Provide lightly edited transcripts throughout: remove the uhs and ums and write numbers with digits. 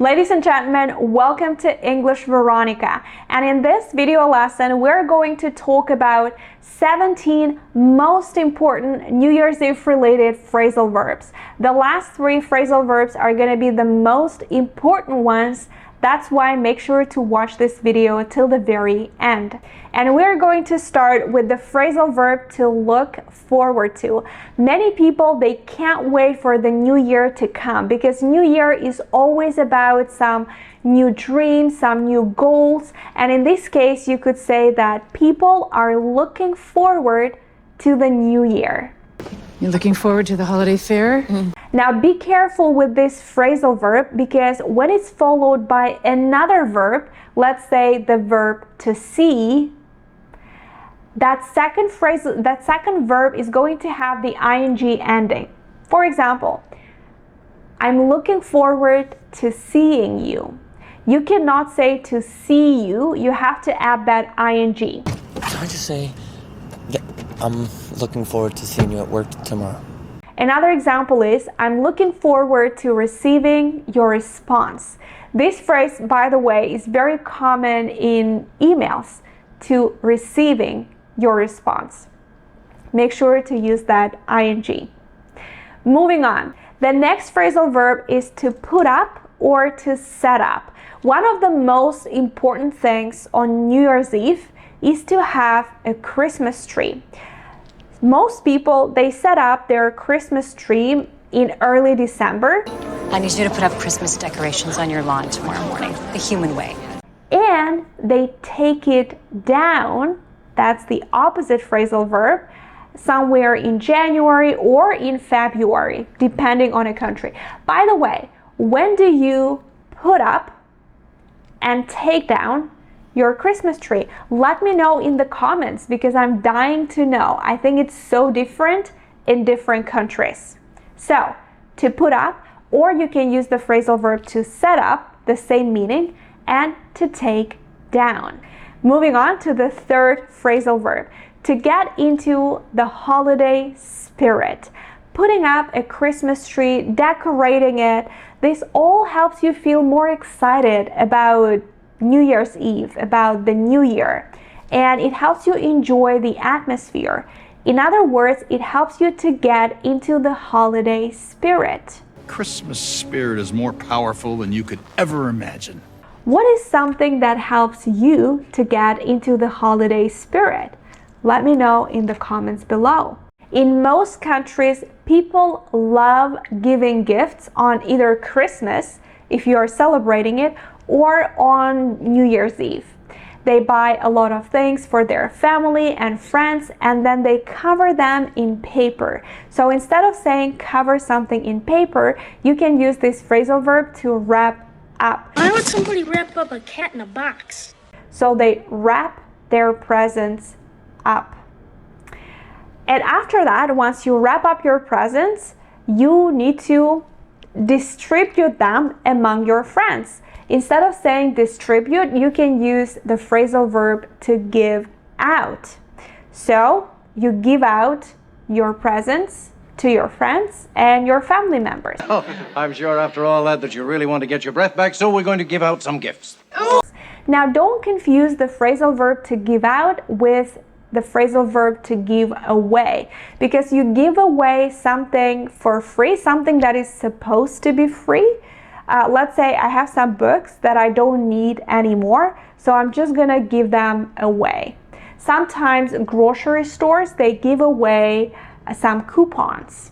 Ladies and gentlemen, welcome to English Veronica. And in this video lesson, we're going to talk about 17 most important New Year's Eve related phrasal verbs. The last three phrasal verbs are going to be the most important ones. That's why make sure to watch this video until the very end. And we're going to start with the phrasal verb to look forward to. Many people, they can't wait for the new year to come because New Year is always about some new dreams, some new goals. And in this case, you could say that people are looking forward to the new year. You're looking forward to the holiday fair? Now be careful with this phrasal verb because when it's followed by another verb, let's say the verb to see, that second verb is going to have the ing ending. For example, I'm looking forward to seeing you. You cannot say to see you, you have to add that ing. Can I just say that I'm looking forward to seeing you at work tomorrow? Another example is, I'm looking forward to receiving your response. This phrase, by the way, is very common in emails, to receiving your response. Make sure to use that ing. Moving on. The next phrasal verb is to put up or to set up. One of the most important things on New Year's Eve is to have a Christmas tree. Most people, they set up their Christmas tree in early December. I need you to put up Christmas decorations on your lawn tomorrow morning, the human way. And they take it down, that's the opposite phrasal verb, somewhere in January or in February, depending on a country. By the way, when do you put up and take down your Christmas tree? Let me know in the comments because I'm dying to know. I think it's so different in different countries. So, to put up, or you can use the phrasal verb to set up, the same meaning, and to take down. Moving on to the third phrasal verb, to get into the holiday spirit. Putting up a Christmas tree, decorating it, this all helps you feel more excited about New Year's Eve, about the new year, and it helps you enjoy the atmosphere. In other words, it helps you to get into the holiday spirit. Christmas spirit is more powerful than you could ever imagine. What is something that helps you to get into the holiday spirit? Let me know in the comments below. In most countries, people love giving gifts on either Christmas, if you are celebrating it, or on New Year's Eve. They buy a lot of things for their family and friends and then they cover them in paper. So instead of saying cover something in paper, you can use this phrasal verb to wrap up. Why would somebody wrap up a cat in a box? So they wrap their presents up. And after that, once you wrap up your presents, you need to distribute them among your friends. Instead of saying distribute, you can use the phrasal verb to give out. So you give out your presents to your friends and your family members. Oh, I'm sure after all that you really want to get your breath back, so we're going to give out some gifts. Now don't confuse the phrasal verb to give out with the phrasal verb to give away, because you give away something for free, something that is supposed to be free. Let's say I have some books that I don't need anymore, so I'm just gonna give them away. Sometimes grocery stores, they give away some coupons.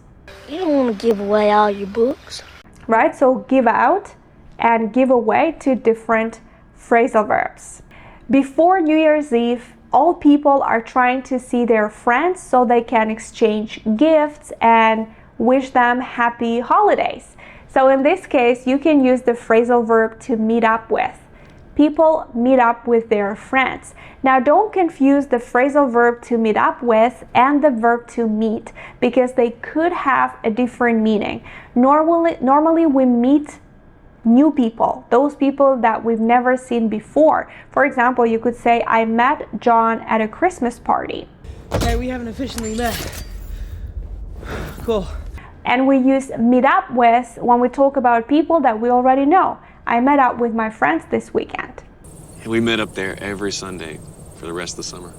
You don't want to give away all your books. Right, so give out and give away, two different phrasal verbs. Before New Year's Eve, all people are trying to see their friends so they can exchange gifts and wish them happy holidays. So in this case, you can use the phrasal verb to meet up with. People meet up with their friends. Now don't confuse the phrasal verb to meet up with and the verb to meet because they could have a different meaning. Normally we meet new people, those people that we've never seen before. For example, you could say, I met John at a Christmas party. Okay, we haven't officially met. Cool. And we use meet up with when we talk about people that we already know. I met up with my friends this weekend. We met up there every Sunday for the rest of the summer.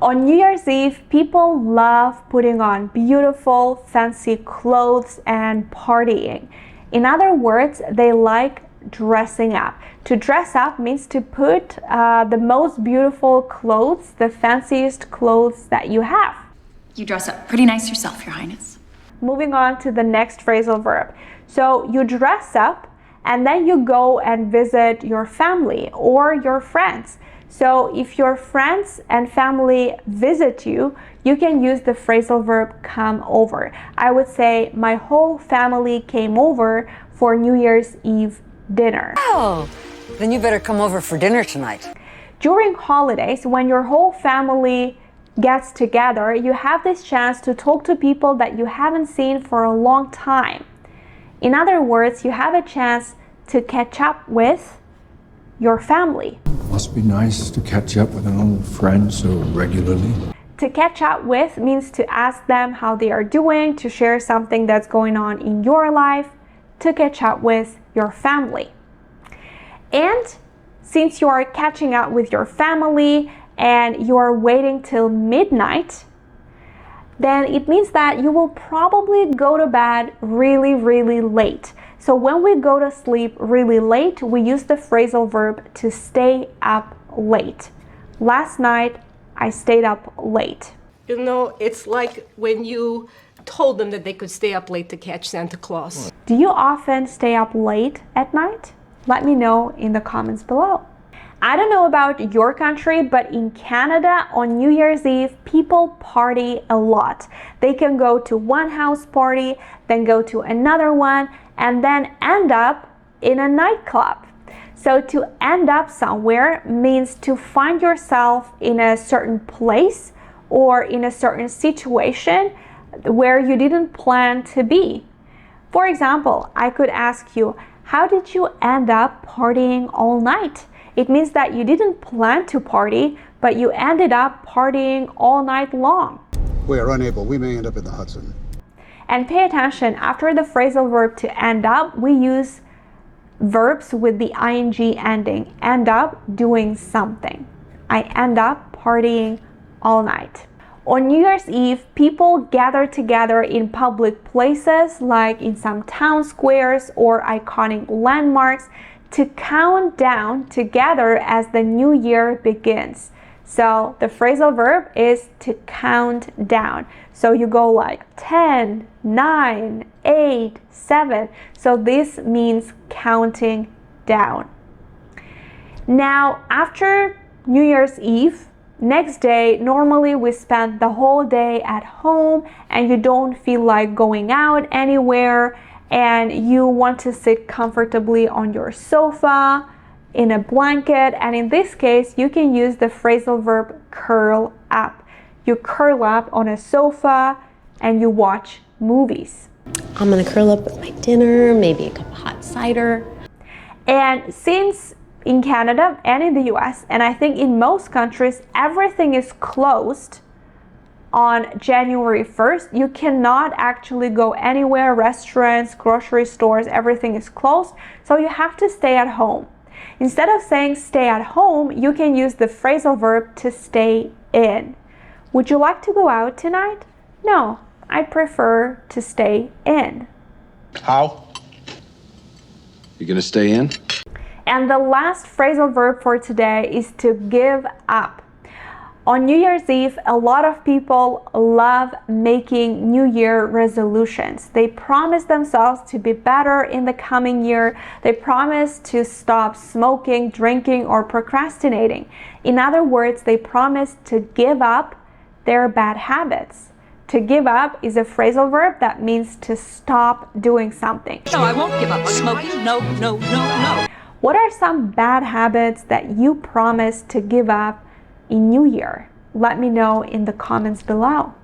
On New Year's Eve, people love putting on beautiful, fancy clothes and partying. In other words, they like dressing up. To dress up means to put the most beautiful clothes, the fanciest clothes that you have. You dress up pretty nice yourself, Your Highness. Moving on to the next phrasal verb. So you dress up and then you go and visit your family or your friends. So if your friends and family visit you, you can use the phrasal verb come over. I would say my whole family came over for New Year's Eve dinner. Oh, then you better come over for dinner tonight. During holidays, when your whole family gets together, you have this chance to talk to people that you haven't seen for a long time. In other words, you have a chance to catch up with your family. Must be nice to catch up with an old friend so regularly. To catch up with means to ask them how they are doing, to share something that's going on in your life, to catch up with your family. And since you are catching up with your family and you are waiting till midnight, then it means that you will probably go to bed really, really late. So when we go to sleep really late, we use the phrasal verb to stay up late. Last night, I stayed up late. You know, it's like when you told them that they could stay up late to catch Santa Claus. Do you often stay up late at night? Let me know in the comments below. I don't know about your country, but in Canada on New Year's Eve, people party a lot. They can go to one house party, then go to another one, and then end up in a nightclub. So to end up somewhere means to find yourself in a certain place or in a certain situation where you didn't plan to be. For example, I could ask you, how did you end up partying all night? It means that you didn't plan to party, but you ended up partying all night long. We are unable. We may end up in the Hudson. And pay attention, after the phrasal verb to end up, we use verbs with the ing ending. End up doing something. I end up partying all night. On New Year's Eve, people gather together in public places like in some town squares or iconic landmarks to count down together as the new year begins. So the phrasal verb is to count down. So you go like 10, 9, 8, 7. So this means counting down. Now, after New Year's Eve, next day, normally we spend the whole day at home and you don't feel like going out anywhere and you want to sit comfortably on your sofa in a blanket, and in this case you can use the phrasal verb curl up. You curl up on a sofa and you watch movies. I'm gonna curl up with my dinner, maybe a cup of hot cider. And since in Canada and in the US, and I think in most countries, everything is closed on January 1st. You cannot actually go anywhere, restaurants, grocery stores, everything is closed. So you have to stay at home. Instead of saying stay at home, you can use the phrasal verb to stay in. Would you like to go out tonight? No, I'd prefer to stay in. How? You gonna stay in? And the last phrasal verb for today is to give up. On New Year's Eve, a lot of people love making New Year resolutions. They promise themselves to be better in the coming year. They promise to stop smoking, drinking, or procrastinating. In other words, they promise to give up their bad habits. To give up is a phrasal verb that means to stop doing something. No, I won't give up smoking. No, no, no, no. What are some bad habits that you promise to give up in New Year? Let me know in the comments below.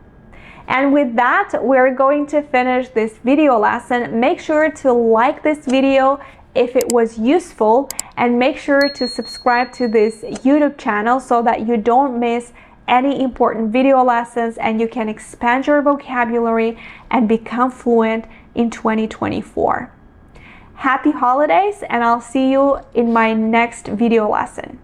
And with that, we're going to finish this video lesson. Make sure to like this video if it was useful, and make sure to subscribe to this YouTube channel so that you don't miss any important video lessons and you can expand your vocabulary and become fluent in 2024. Happy holidays, and I'll see you in my next video lesson.